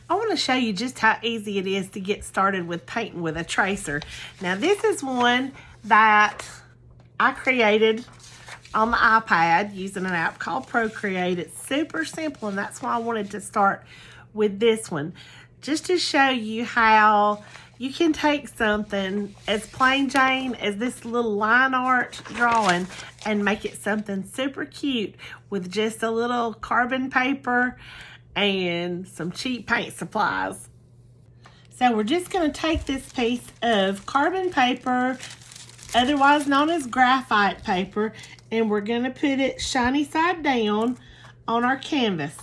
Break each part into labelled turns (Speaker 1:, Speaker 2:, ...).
Speaker 1: I want to show you just how easy it is to get started with painting with a tracer. Now this is one that I created on the iPad using an app called Procreate. It's super simple, and that's why I wanted to start with this one. Just to show you how you can take something as plain Jane as this little line art drawing and make it something super cute with just a little carbon paper and some cheap paint supplies. So we're just going to take this piece of carbon paper, otherwise known as graphite paper, and we're going to put it shiny side down on our canvas.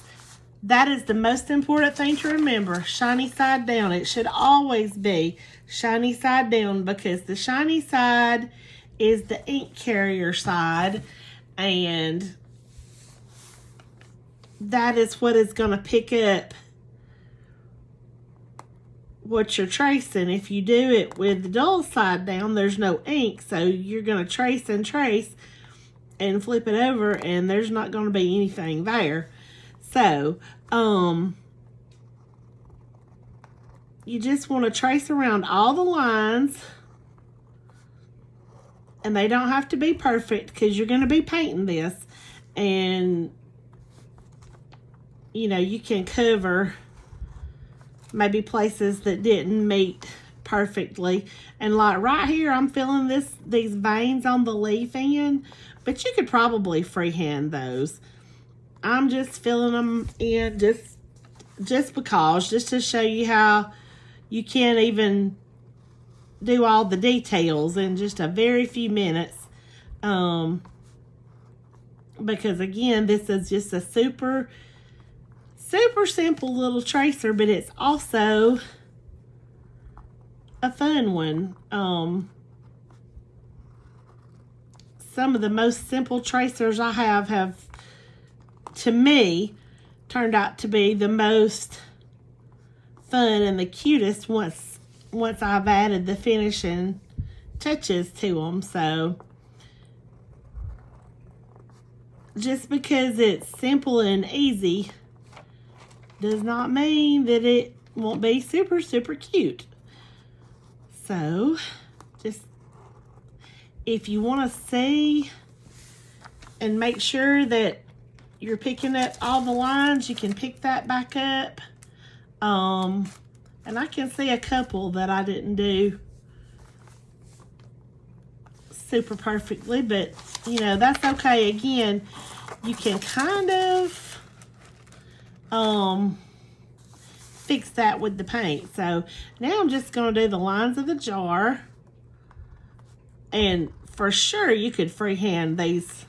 Speaker 1: That is the most important thing to remember, shiny side down. It should always be shiny side down because the shiny side is the ink carrier side, and that is what is going to pick up what you're tracing. If you do it with the dull side down, there's no ink, so you're going to trace and trace and flip it over, and there's not going to be anything there. So, you just want to trace around all the lines, and they don't have to be perfect because you're going to be painting this, and you know, you can cover maybe places that didn't meet perfectly. And like right here, I'm filling these veins on the leaf in, but you could probably freehand those. I'm just filling them in just because, just to show you how you can't even do all the details in just a very few minutes. Because again, this is just a super simple little tracer, but it's also a fun one. Some of the most simple tracers I have, to me, turned out to be the most fun and the cutest once I've added the finishing touches to them. So just because it's simple and easy does not mean that it won't be super cute. So just, if you want to see and make sure that you're picking up all the lines, you can pick that back up. And I can see a couple that I didn't do super perfectly, but you know, that's okay. Again, you can kind of fix that with the paint. So now I'm just going to do the lines of the jar, and for sure you could freehand these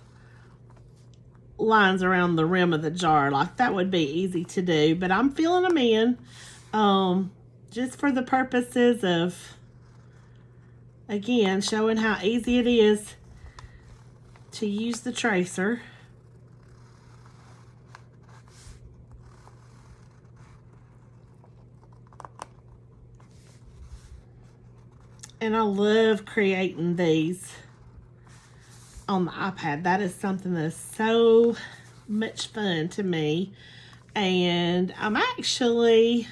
Speaker 1: lines around the rim of the jar. Like, that would be easy to do, but I'm filling them in just for the purposes of, again, showing how easy it is to use the tracer. And I love creating these on the iPad. That is something that is so much fun to me. And I'm actually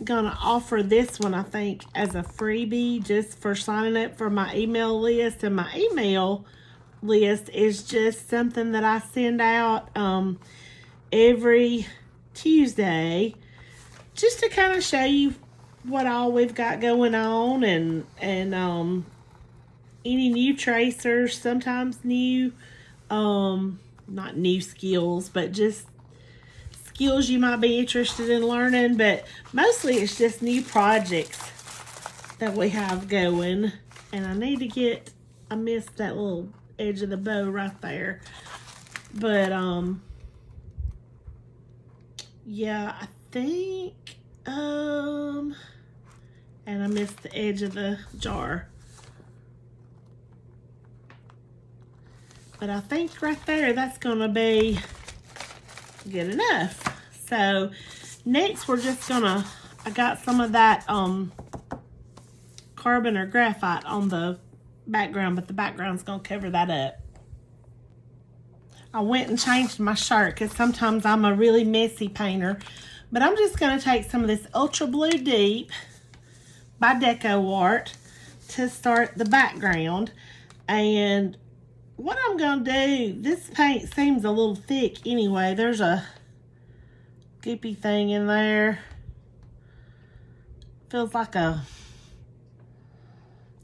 Speaker 1: gonna offer this one, I think, as a freebie just for signing up for my email list. And my email list is just something that I send out every Tuesday, just to kind of show you what all we've got going on, and any new tracers, sometimes new, not new skills, but just skills you might be interested in learning. But mostly it's just new projects that we have going. And I need to get, I missed that little edge of the bow right there, but yeah, I think and I missed the edge of the jar. But I think right there, that's gonna be good enough. So next we're just gonna, I got some of that carbon or graphite on the background, but the background's gonna cover that up. I went and changed my shirt because sometimes I'm a really messy painter. But I'm just going to take some of this Ultra Blue Deep by Deco Art to start the background. And what I'm going to do, this paint seems a little thick anyway. There's a goopy thing in there. Feels like a,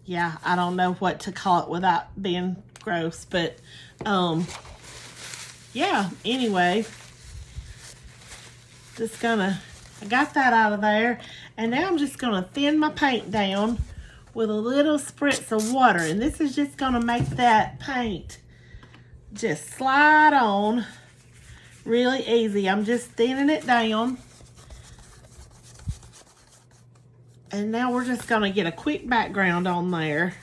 Speaker 1: yeah, I don't know what to call it without being gross. But, yeah, anyway. Just gonna, I got that out of there. And now I'm just gonna thin my paint down with a little spritz of water. And this is just gonna make that paint just slide on really easy. I'm just thinning it down. And now we're just gonna get a quick background on there.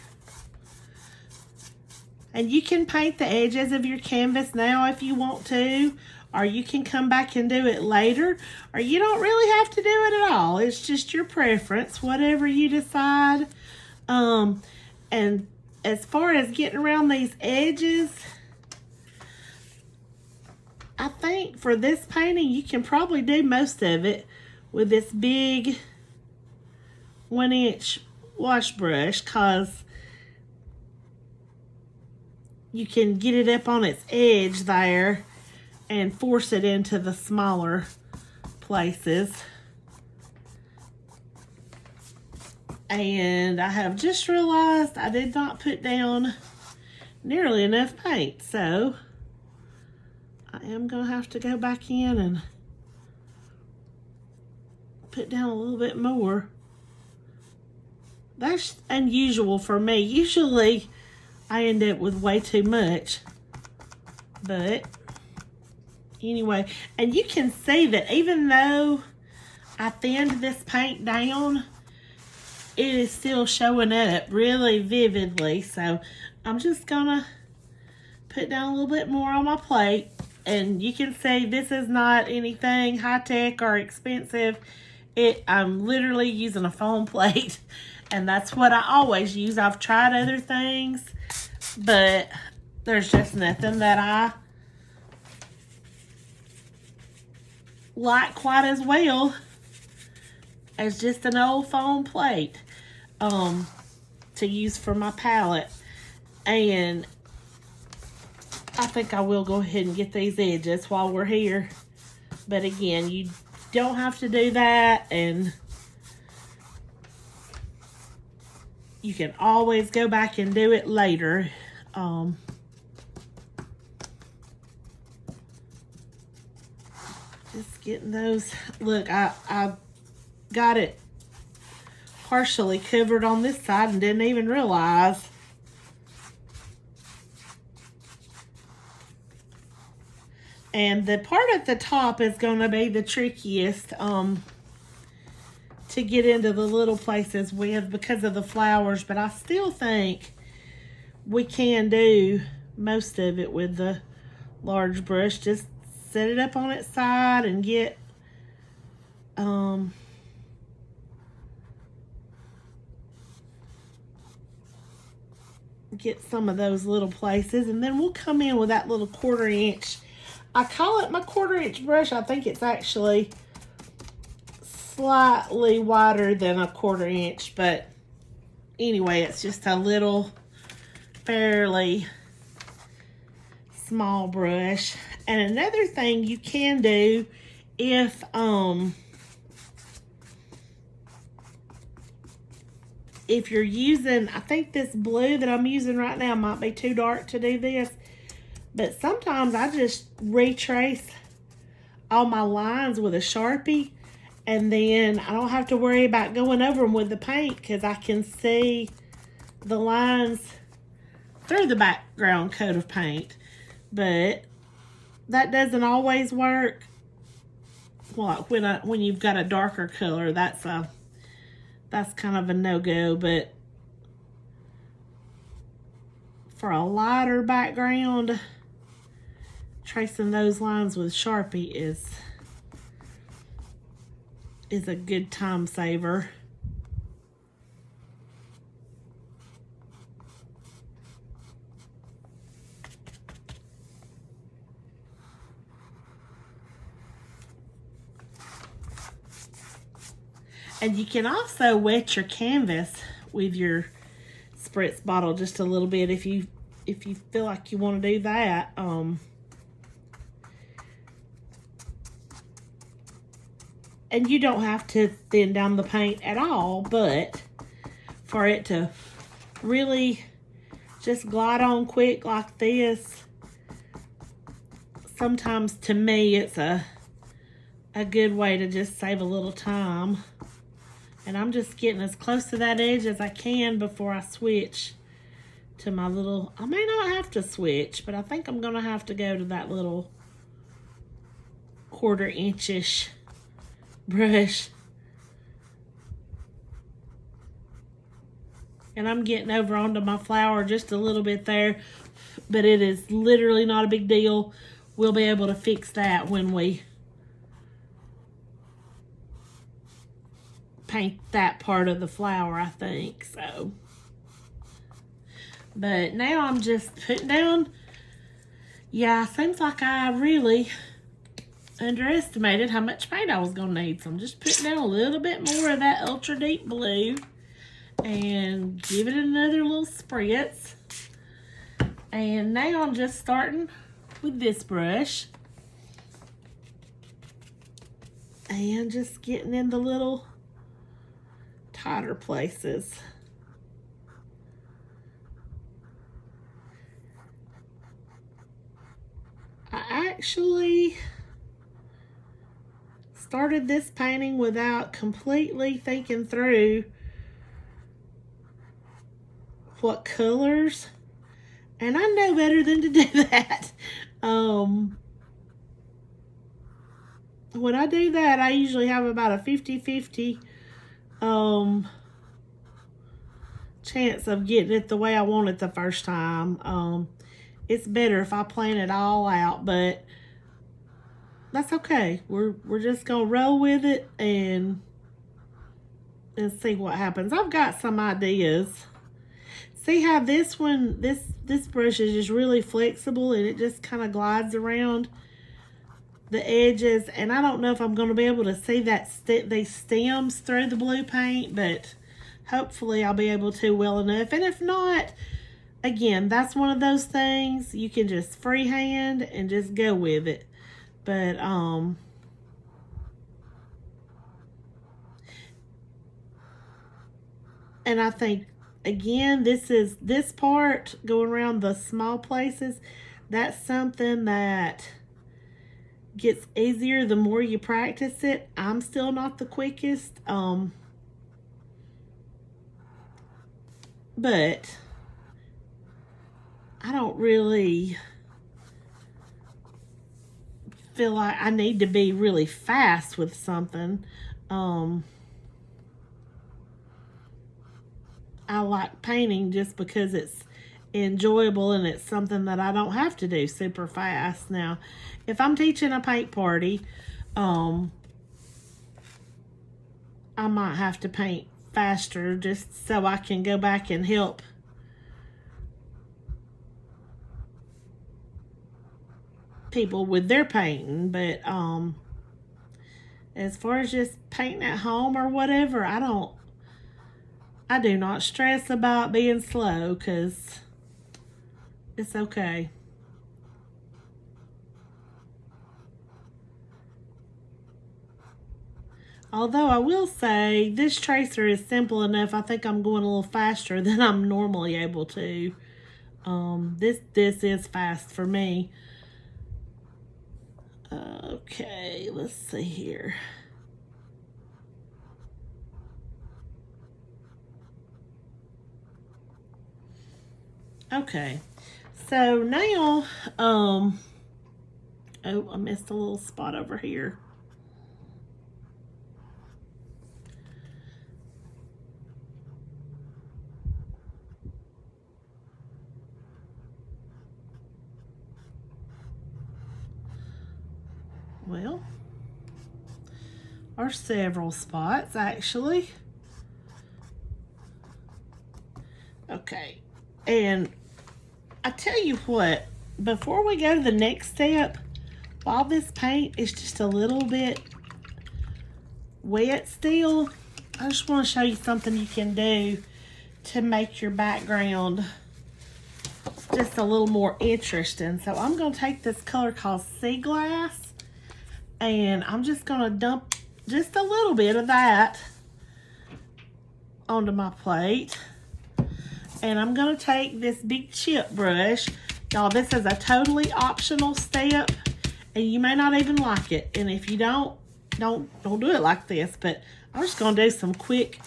Speaker 1: And you can paint the edges of your canvas now if you want to, or you can come back and do it later, or you don't really have to do it at all. It's just your preference, whatever you decide. And as far as getting around these edges, I think for this painting, you can probably do most of it with this big 1-inch wash brush, because you can get it up on its edge there and force it into the smaller places. And I have just realized I did not put down nearly enough paint, so I am going to have to go back in and put down a little bit more. That's unusual for me. Usually I end up with way too much, but anyway, and you can see that even though I thinned this paint down, it is still showing up really vividly. So I'm just gonna put down a little bit more on my plate, and you can see this is not anything high-tech or expensive. I'm literally using a foam plate, and that's what I always use. I've tried other things, but there's just nothing that I like quite as well as just an old foam plate to use for my palette. And I think I will go ahead and get these edges while we're here. But again, you don't have to do that, and you can always go back and do it later. Just getting those. Look, I got it partially covered on this side and didn't even realize. And the part at the top is going to be the trickiest to get into the little places with because of the flowers. But I still think we can do most of it with the large brush. Just set it up on its side and get some of those little places, and then we'll come in with that little 1/4 inch. I call it my 1/4 inch brush. I think it's actually slightly wider than a 1/4 inch, but anyway, it's just a little fairly small brush. And another thing you can do if you're using, I think this blue that I'm using right now might be too dark to do this, but sometimes I just retrace all my lines with a Sharpie, and then I don't have to worry about going over them with the paint because I can see the lines through the background coat of paint. But that doesn't always work. Well, when you've got a darker color, that's kind of a no-go. But for a lighter background, tracing those lines with Sharpie is a good time saver. And you can also wet your canvas with your spritz bottle just a little bit if you feel like you want to do that. And you don't have to thin down the paint at all, but for it to really just glide on quick like this, sometimes to me it's a good way to just save a little time. And I'm just getting as close to that edge as I can before I switch to my little, I may not have to switch, but I think I'm gonna have to go to that little 1/4 inch-ish brush. And I'm getting over onto my flower just a little bit there, but it is literally not a big deal. We'll be able to fix that when we paint that part of the flower, I think. So, but now I'm just putting down, yeah, seems like I really underestimated how much paint I was gonna need. So I'm just putting down a little bit more of that ultra deep blue and give it another little spritz. And now I'm just starting with this brush and just getting in the little tighter places. I actually started this painting without completely thinking through what colors, and I know better than to do that. When I do that, I usually have about a 50-50 chance of getting it the way I want it the first time. It's better if I plan it all out, but that's okay. We're just gonna roll with it and see what happens. I've got some ideas. See how this one, this brush is just really flexible and it just kind of glides around the edges, and I don't know if I'm going to be able to see that these stems through the blue paint, but hopefully I'll be able to well enough. And if not, again, that's one of those things you can just freehand and just go with it. But and I think, again, this part going around the small places, that's something that gets easier the more you practice it. I'm still not the quickest, but I don't really feel like I need to be really fast with something. I like painting just because it's enjoyable and it's something that I don't have to do super fast. Now, if I'm teaching a paint party, I might have to paint faster just so I can go back and help people with their painting. But as far as just painting at home or whatever, I do not stress about being slow, because it's okay. Although I will say this tracer is simple enough, I think I'm going a little faster than I'm normally able to. This is fast for me. Okay, let's see here. Okay, so now, oh, I missed a little spot over here. Well, or several spots actually. Okay, and I tell you what, before we go to the next step, while this paint is just a little bit wet still, I just want to show you something you can do to make your background just a little more interesting. So I'm going to take this color called Sea Glass, and I'm just going to dump just a little bit of that onto my plate. And I'm going to take this big chip brush. Y'all, this is a totally optional step, and you may not even like it. And if you don't do it like this. But I'm just going to do some quick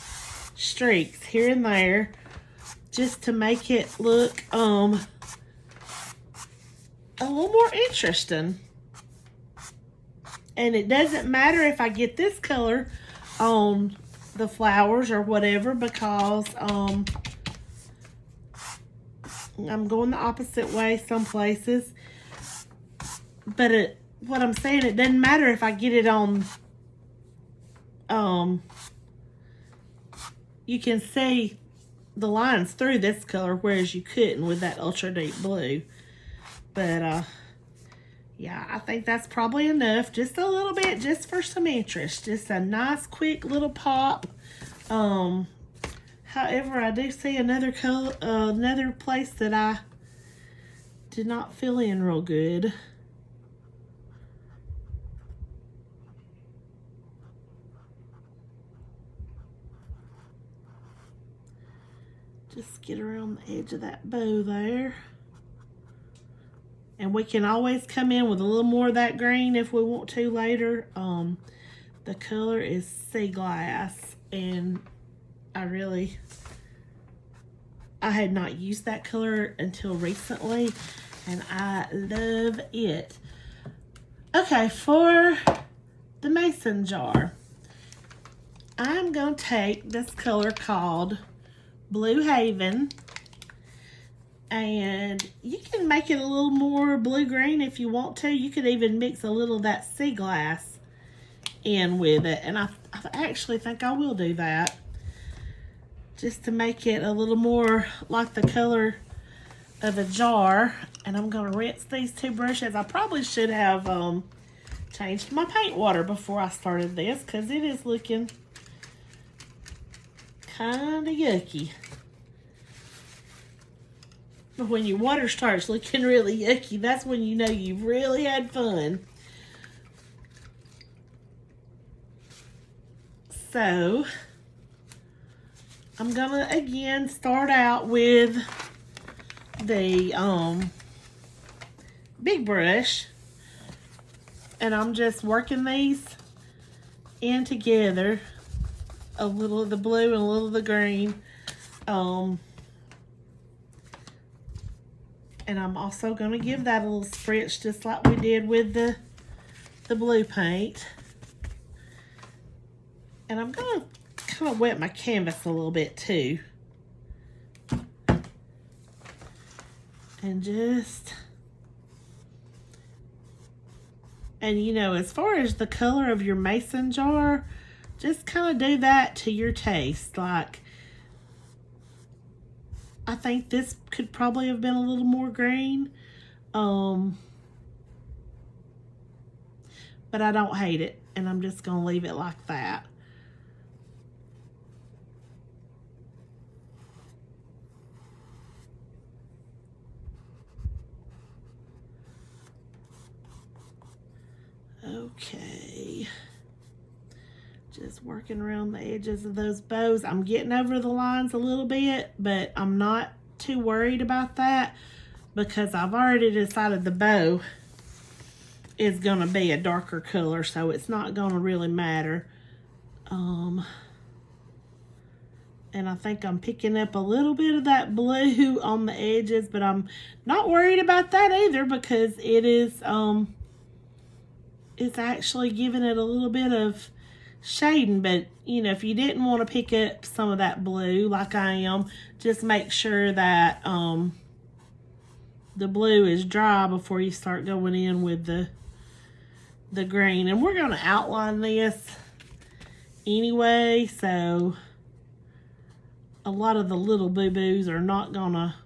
Speaker 1: streaks here and there just to make it look a little more interesting. And it doesn't matter if I get this color on the flowers or whatever, because I'm going the opposite way some places. But what I'm saying, it doesn't matter if I get it on, you can see the lines through this color, whereas you couldn't with that ultra deep blue. But yeah, I think that's probably enough. Just a little bit, just for some interest. Just a nice quick little pop. However, I do see another color, another place that I did not fill in real good. Just get around the edge of that bow there. And we can always come in with a little more of that green if we want to later. The color is Sea Glass, and I had not used that color until recently, and I love it. Okay, for the mason jar, I'm going to take this color called Blue Haven, and you can make it a little more blue-green if you want to. You could even mix a little of that sea glass in with it, and I actually think I will do that, just to make it a little more like the color of a jar. And I'm going to rinse these two brushes. I probably should have changed my paint water before I started this, because it is looking kind of yucky. But when your water starts looking really yucky, that's when you know you've really had fun. So I'm gonna again start out with the big brush, and I'm just working these in together, a little of the blue and a little of the green, and I'm also going to give that a little spritz just like we did with the blue paint. And I'm going to kind of wet my canvas a little bit too. And you know, as far as the color of your mason jar, just kind of do that to your taste. Like, I think this could probably have been a little more green. But I don't hate it, and I'm just going to leave it like that. Okay. Just working around the edges of those bows. I'm getting over the lines a little bit, but I'm not too worried about that, because I've already decided the bow is going to be a darker color, so it's not going to really matter. And I think I'm picking up a little bit of that blue on the edges, but I'm not worried about that either, because it's actually giving it a little bit of shading. But you know, if you didn't want to pick up some of that blue like I am, just make sure that the blue is dry before you start going in with the green. And we're going to outline this anyway, so a lot of the little boo-boos are not gonna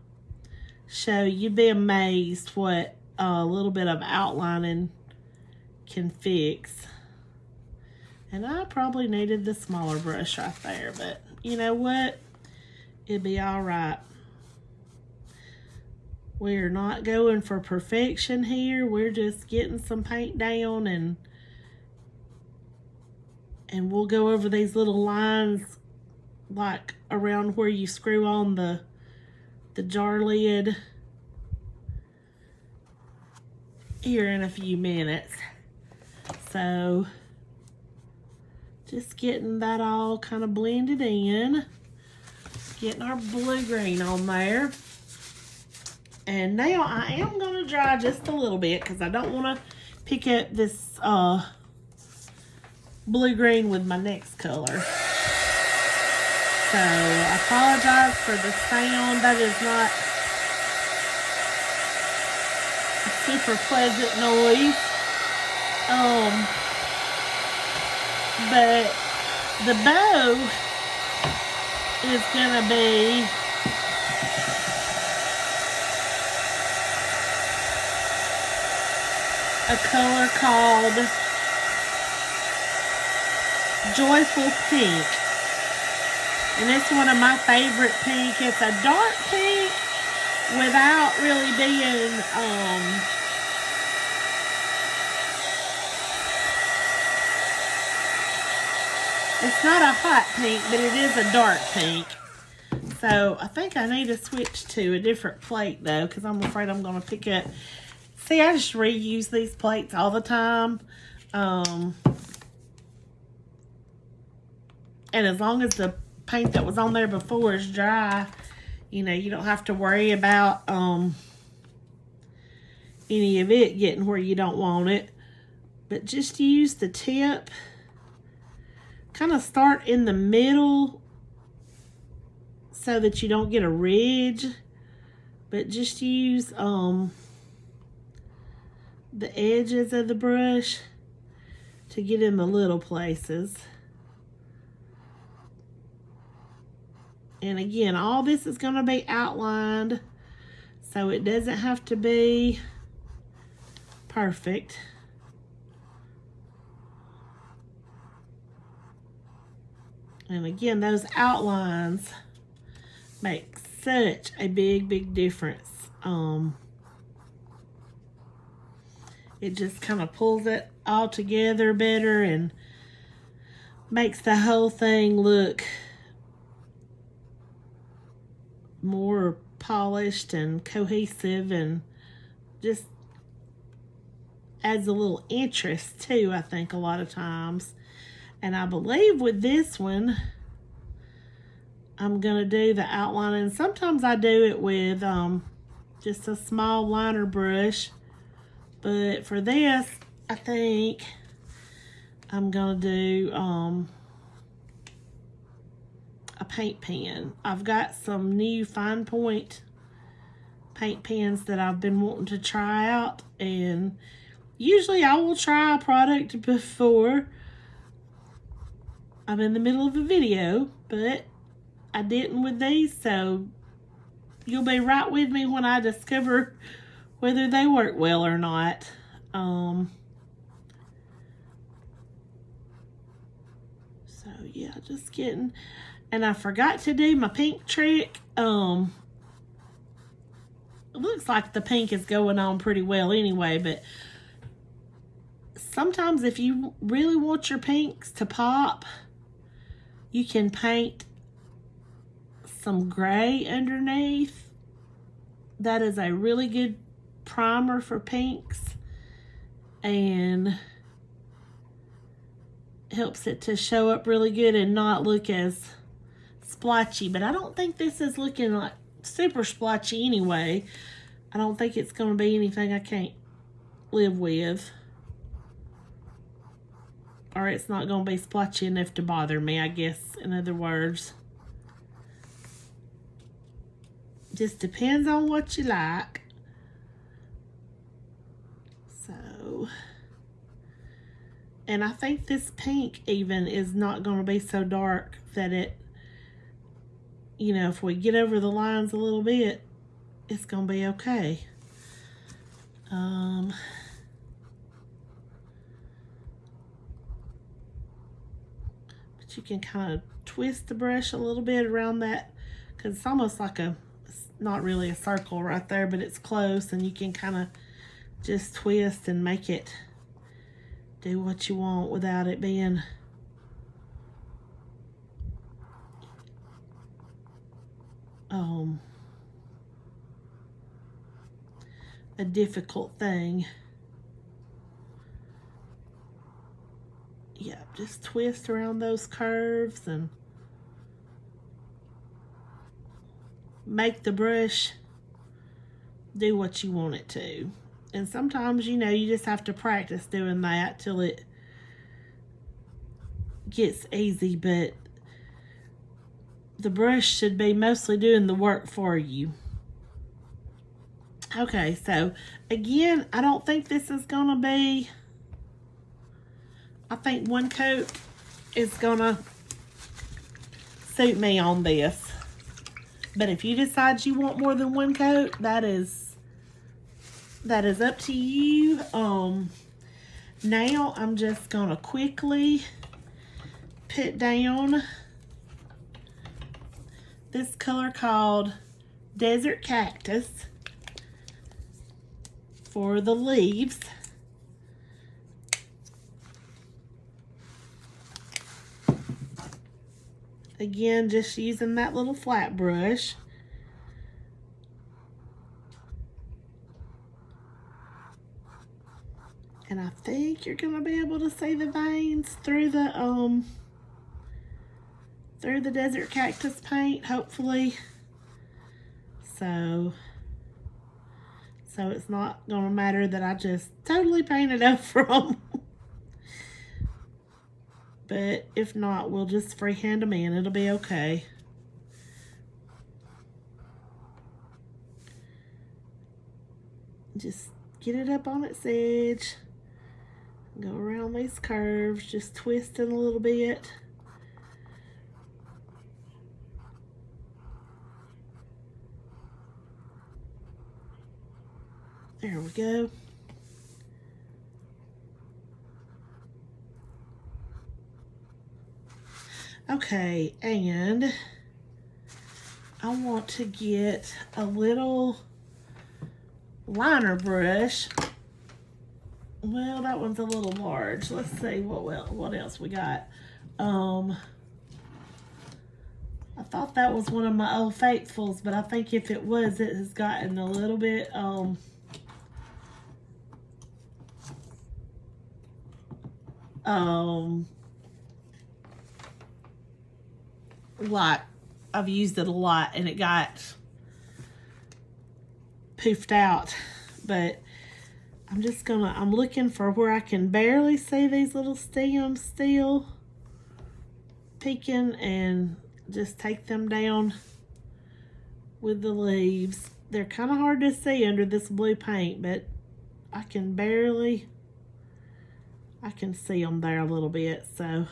Speaker 1: show. You'd be amazed what a little bit of outlining can fix. And I probably needed the smaller brush right there, but you know what? It'd be all right. We're not going for perfection here. We're just getting some paint down, and we'll go over these little lines like around where you screw on the jar lid here in a few minutes. So just getting that all kind of blended in, getting our blue-green on there. And now I am going to dry just a little bit because I don't want to pick up this blue-green with my next color. So I apologize for the sound. That is not a super pleasant noise. But the bow is going to be a color called Joyful Pink. And it's one of my favorite pink. It's a dark pink without really being, it's not a hot pink, but it is a dark pink. So I think I need to switch to a different plate though, because I'm afraid I'm going to pick up. See, I just reuse these plates all the time. And as long as the paint that was on there before is dry, you know, you don't have to worry about any of it getting where you don't want it. But just use the tip. Kind of start in the middle so that you don't get a ridge. But just use the edges of the brush to get in the little places. And again, all this is going to be outlined, so it doesn't have to be perfect. And again, those outlines make such a big difference. It just kind of pulls it all together better and makes the whole thing look more polished and cohesive, and just adds a little interest too, I think, a lot of times. And I believe with this one, I'm gonna do the outlining. Sometimes I do it with just a small liner brush, but for this, I think I'm gonna do a paint pen. I've got some new fine point paint pens that I've been wanting to try out, and usually I will try a product before I'm in the middle of a video, but I didn't with these, so you'll be right with me when I discover whether they work well or not. So yeah, just getting. And I forgot to do my pink trick. It looks like the pink is going on pretty well anyway, but sometimes if you really want your pinks to pop, you can paint some gray underneath. That is a really good primer for pinks and helps it to show up really good and not look as splotchy. But I don't think this is looking like super splotchy anyway. I don't think it's going to be anything I can't live with, or it's not going to be splotchy enough to bother me, I guess, in other words. Just depends on what you like. So, and I think this pink even is not going to be so dark that it, you know, if we get over the lines a little bit, it's going to be okay. But you can kind of twist the brush a little bit around that, because it's almost like it's not really a circle right there, but it's close, and you can kind of just twist and make it do what you want without it being a difficult thing. Yeah, just twist around those curves and make the brush do what you want it to. And sometimes, you know, you just have to practice doing that till it gets easy, but the brush should be mostly doing the work for you. Okay, so again, I don't think this is gonna be, I think one coat is gonna suit me on this. But if you decide you want more than one coat, that is up to you. Now I'm just gonna quickly put down this color called Desert Cactus for the leaves. Again, just using that little flat brush. And I think you're gonna be able to see the veins through the desert cactus paint, hopefully. So it's not gonna matter that I just totally painted over them. But if not, we'll just freehand them in. It'll be okay. Just get it up on its edge. Go around these curves, just twisting a little bit. There we go. Okay, and I want to get a little liner brush. Well, that one's a little large. Let's see what else we got. I thought that was one of my Old Faithfuls, but I think if it was, it has gotten a little bit like I've used it a lot and it got poofed out. But I'm looking for where I can barely see these little stems still peeking, and just take them down with the leaves. They're kind of hard to see under this blue paint, but I can see them there a little bit. So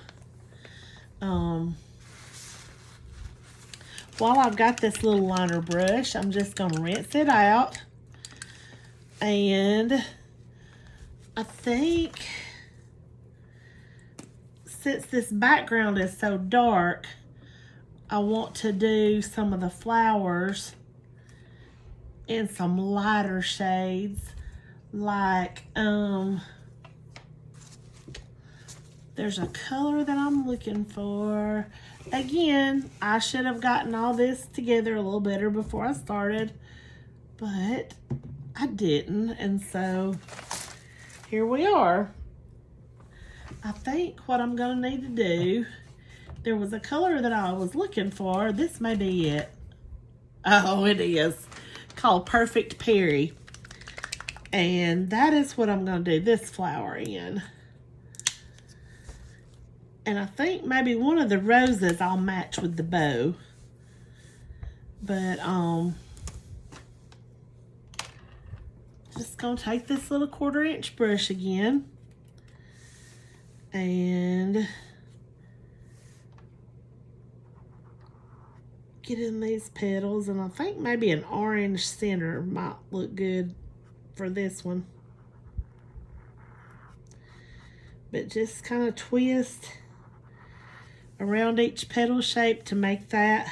Speaker 1: while I've got this little liner brush, I'm just going to rinse it out. And I think since this background is so dark, I want to do some of the flowers in some lighter shades. Like, there's a color that I'm looking for. Again, I should have gotten all this together a little better before I started, but I didn't, and so here we are. I think what I'm gonna need to do, there was a color that I was looking for. This may be it. Oh, it is. Called Perfect Perry. And that is what I'm gonna do this flower in. And I think maybe one of the roses I'll match with the bow. But just gonna take this little 1/4 inch brush again and get in these petals, and I think maybe an orange center might look good for this one. But just kind of twist around each petal shape to make that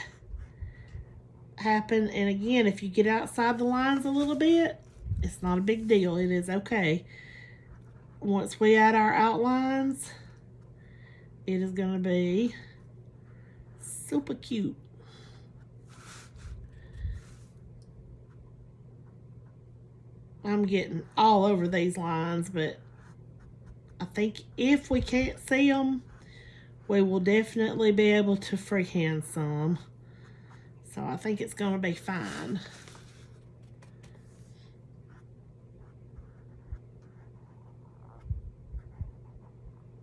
Speaker 1: happen. And again, if you get outside the lines a little bit, it's not a big deal. It is okay. Once we add our outlines, it is going to be super cute. I'm getting all over these lines, but I think if we can't see them, we will definitely be able to freehand some. So I think it's going to be fine.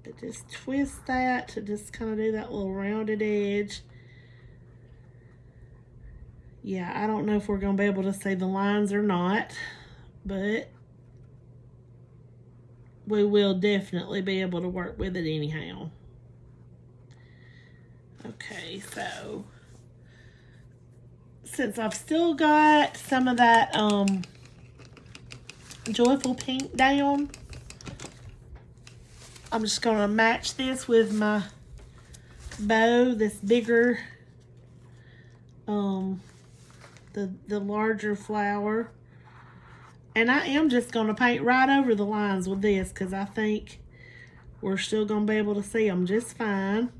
Speaker 1: But just twist that to just kind of do that little rounded edge. Yeah, I don't know if we're going to be able to see the lines or not, but we will definitely be able to work with it anyhow. Okay, so since I've still got some of that joyful pink down, I'm just going to match this with my bow, this bigger, the larger flower. And I am just going to paint right over the lines with this because I think we're still going to be able to see them just fine.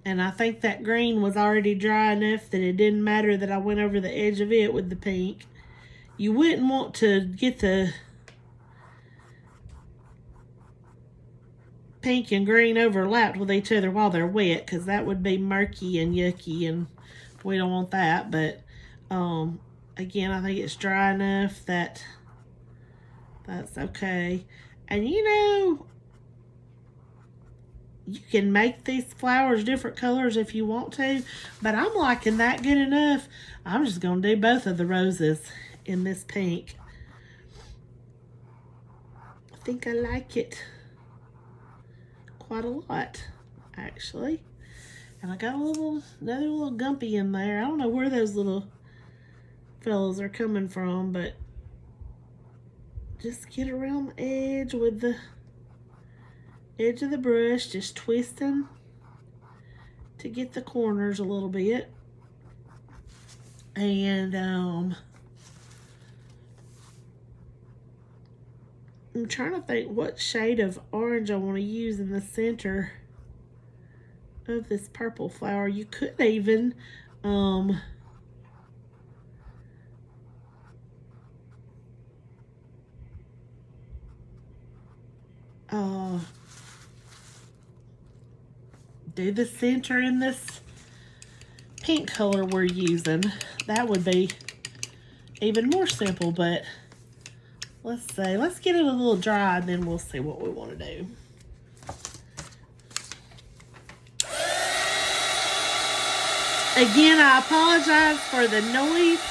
Speaker 1: And I think that green was already dry enough that it didn't matter that I went over the edge of it with the pink. You wouldn't want to get the pink and green overlapped with each other while they're wet, because that would be murky and yucky, and we don't want that. But again, I think it's dry enough that that's okay. And you know, you can make these flowers different colors if you want to, but I'm liking that good enough. I'm just going to do both of the roses in this pink. I think I like it quite a lot, actually. And I got another little gumpy in there. I don't know where those little fellows are coming from, but just get around the edge with the edge of the brush, just twisting to get the corners a little bit. And I'm trying to think what shade of orange I want to use in the center of this purple flower. You could even do the center in this pink color we're using. That would be even more simple, but let's see. Let's get it a little dry and then we'll see what we want to do. Again, I apologize for the noise,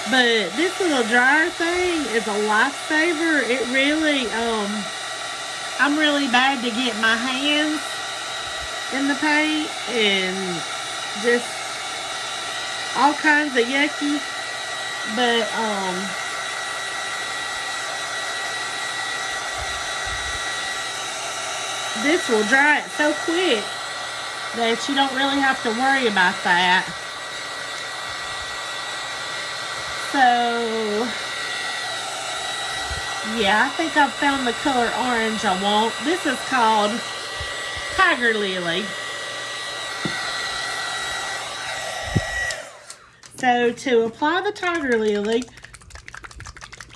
Speaker 1: but this little dryer thing is a lifesaver. It really, I'm really bad to get my hands in the paint and just all kinds of yucky, but this will dry it so quick that you don't really have to worry about that. So yeah, I think I've found the color orange I want. This is called Tiger Lily. So to apply the Tiger Lily,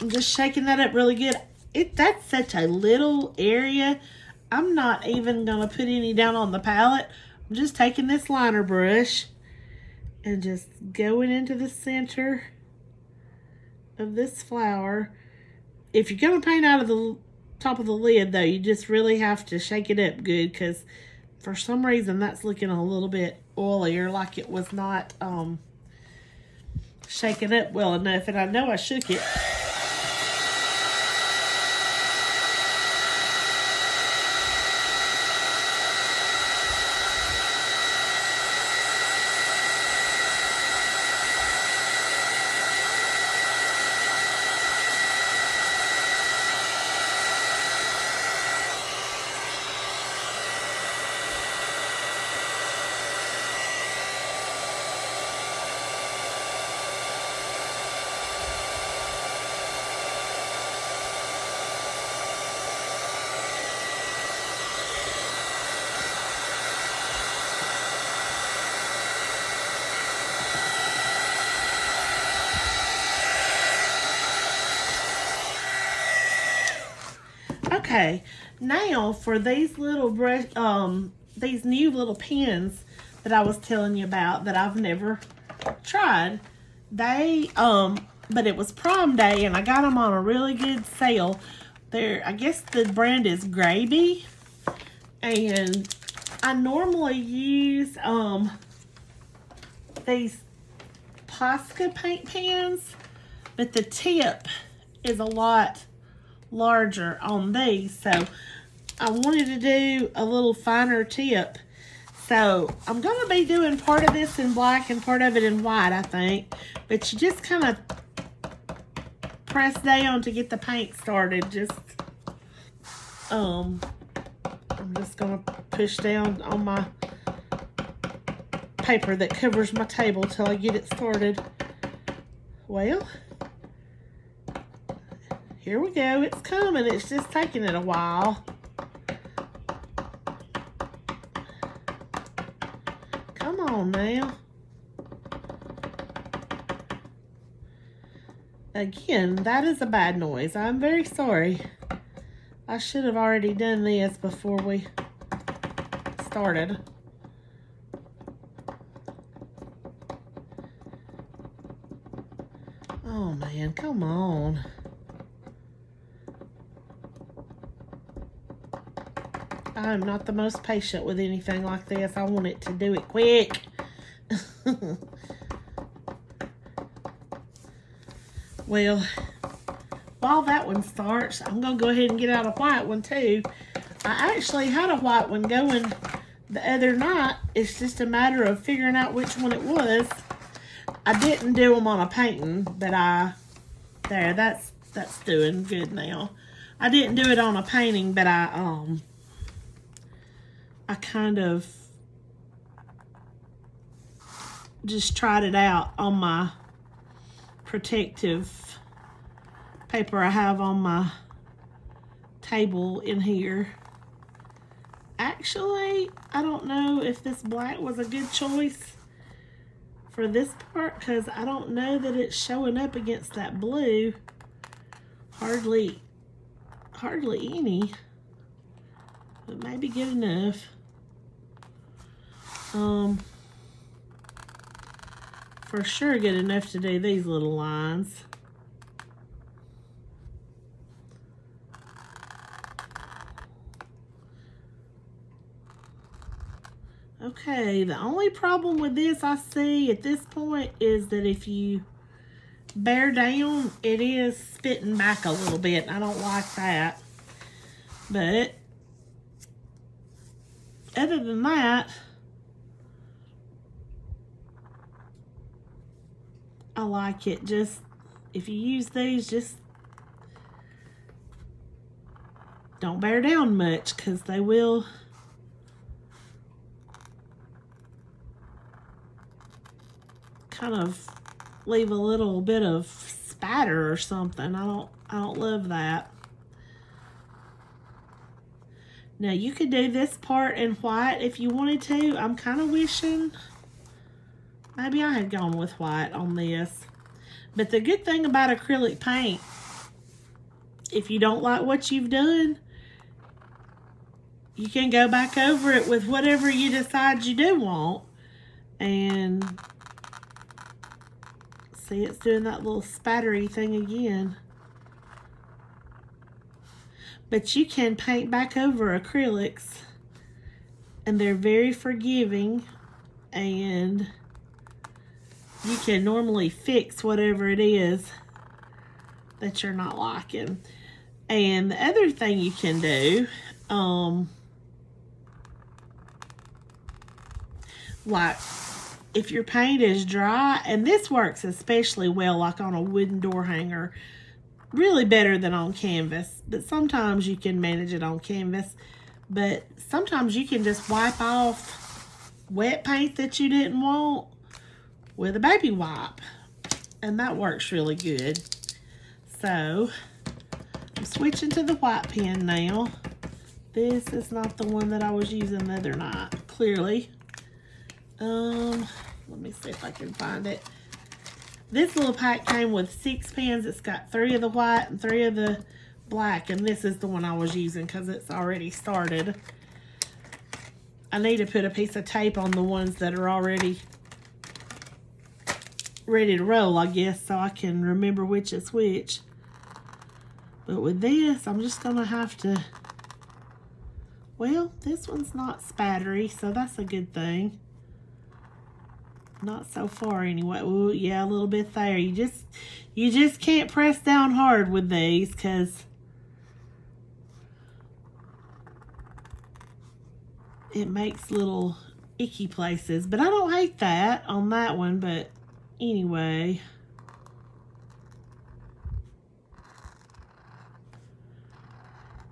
Speaker 1: I'm just shaking that up really good. That's such a little area. I'm not even going to put any down on the palette. I'm just taking this liner brush and just going into the center of this flower. If you're going to paint out of the top of the lid, though, you just really have to shake it up good, because for some reason that's looking a little bit oilier, like it was not shaken up well enough, and I know I shook it. Okay, now for these little brush, these new little pens that I was telling you about that I've never tried. They, but it was Prime Day and I got them on a really good sale. I guess the brand is Gravy. And I normally use, these Posca paint pens, but the tip is a lot larger on these, so I wanted to do a little finer tip. So I'm going to be doing part of this in black and part of it in white, I think. But you just kind of press down to get the paint started. I'm just going to push down on my paper that covers my table till I get it started. Well, here we go. It's coming. It's just taking it a while. Come on now. Again, that is a bad noise. I'm very sorry. I should have already done this before we started. Oh man, come on. I'm not the most patient with anything like this. I want it to do it quick. Well, while that one starts, I'm going to go ahead and get out a white one too. I actually had a white one going the other night. It's just a matter of figuring out which one it was. I didn't do them on a painting, but that's doing good now. I didn't do it on a painting, but I kind of just tried it out on my protective paper I have on my table in here. Actually, I don't know if this black was a good choice for this part because I don't know that it's showing up against that blue. Hardly any, but maybe good enough. For sure good enough to do these little lines. Okay, the only problem with this I see at this point is that if you bear down, it is spitting back a little bit. I don't like that. But other than that, I like it. Just if you use these, just don't bear down much because they will kind of leave a little bit of spatter or something. I don't love that. Now you could do this part in white if you wanted to. I'm kind of wishing maybe I had gone with white on this. But the good thing about acrylic paint, if you don't like what you've done, you can go back over it with whatever you decide you do want. And see, it's doing that little spattery thing again. But you can paint back over acrylics, and they're very forgiving, and you can normally fix whatever it is that you're not liking. And the other thing you can do, like if your paint is dry, and this works especially well like on a wooden door hanger, really better than on canvas, but sometimes you can manage it on canvas. But sometimes you can just wipe off wet paint that you didn't want with a baby wipe, and that works really good. So I'm switching to the white pen now. This is not the one that I was using the other night, clearly. Let me see if I can find it. This little pack came with 6 pens. It's got 3 of the white and 3 of the black, and this is the one I was using because it's already started. I need to put a piece of tape on the ones that are already ready to roll, I guess, so I can remember which is which. But with this, I'm just gonna have to, well, this one's not spattery, so that's a good thing. Not so far anyway. Ooh, yeah, a little bit there. You just can't press down hard with these because it makes little icky places. But I don't hate that on that one, but anyway.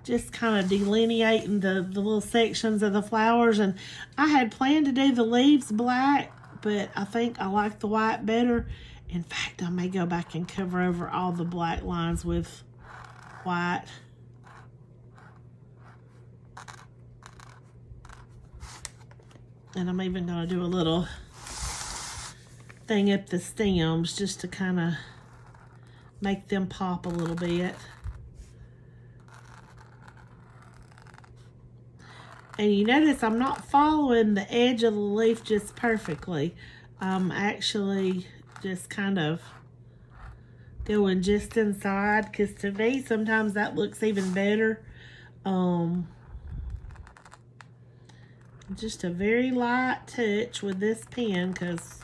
Speaker 1: Just kind of delineating the little sections of the flowers. And I had planned to do the leaves black, but I think I like the white better. In fact, I may go back and cover over all the black lines with white. And I'm even going to do a little thing up the stems just to kind of make them pop a little bit. And you notice I'm not following the edge of the leaf just perfectly. I'm actually just kind of going just inside, because to me sometimes that looks even better. Just a very light touch with this pen, because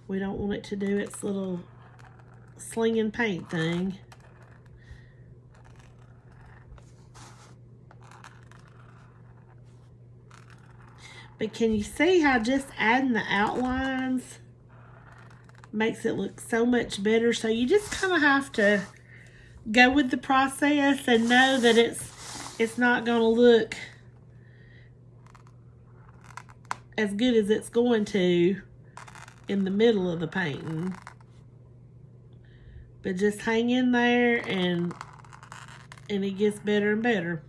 Speaker 1: we don't want it to do its little slinging paint thing. But can you see how just adding the outlines makes it look so much better? So you just kind of have to go with the process and know that it's not going to look as good as it's going to in the middle of the painting. But just hang in there and it gets better and better.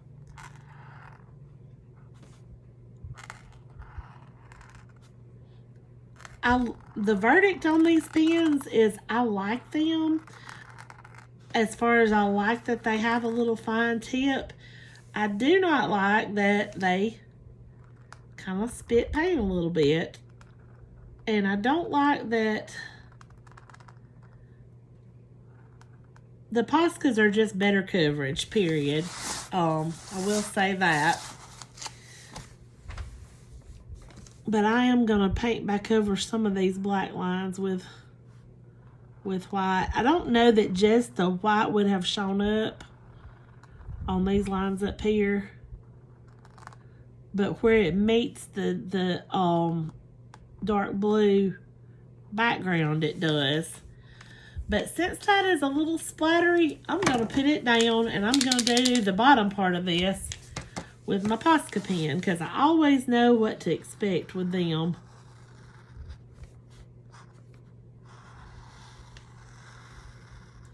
Speaker 1: The verdict on these pens is I like them. As far as I like that they have a little fine tip, I do not like that they kind of spit paint a little bit. And I don't like that the Poscas are just better coverage, period. I will say that. But I am going to paint back over some of these black lines with white. I don't know that just the white would have shown up on these lines up here. But where it meets the dark blue background, it does. But since that is a little splattery, I'm going to put it down and I'm going to do the bottom part of this with my Posca pen, because I always know what to expect with them.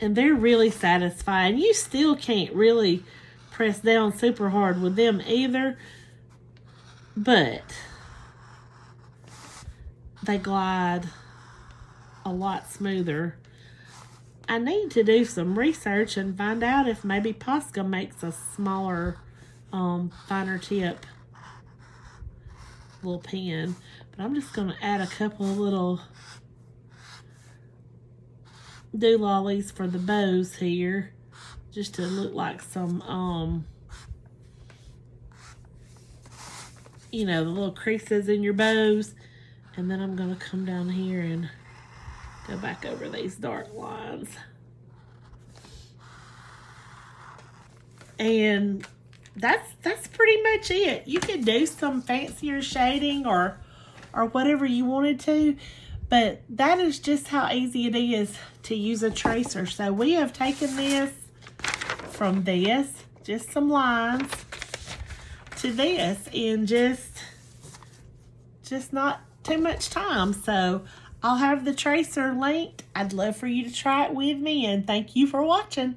Speaker 1: And they're really satisfying. You still can't really press down super hard with them either, but they glide a lot smoother. I need to do some research and find out if maybe Posca makes a smaller finer tip little pen. But I'm just going to add a couple of little doolollies for the bows here, just to look like some you know, the little creases in your bows. And then I'm going to come down here and go back over these dark lines. And that's pretty much it. You could do some fancier shading or whatever you wanted to, but that is just how easy it is to use a tracer. So we have taken this from this, just some lines, to this in just not too much time. So I'll have the tracer linked. I'd love for you to try it with me, and thank you for watching.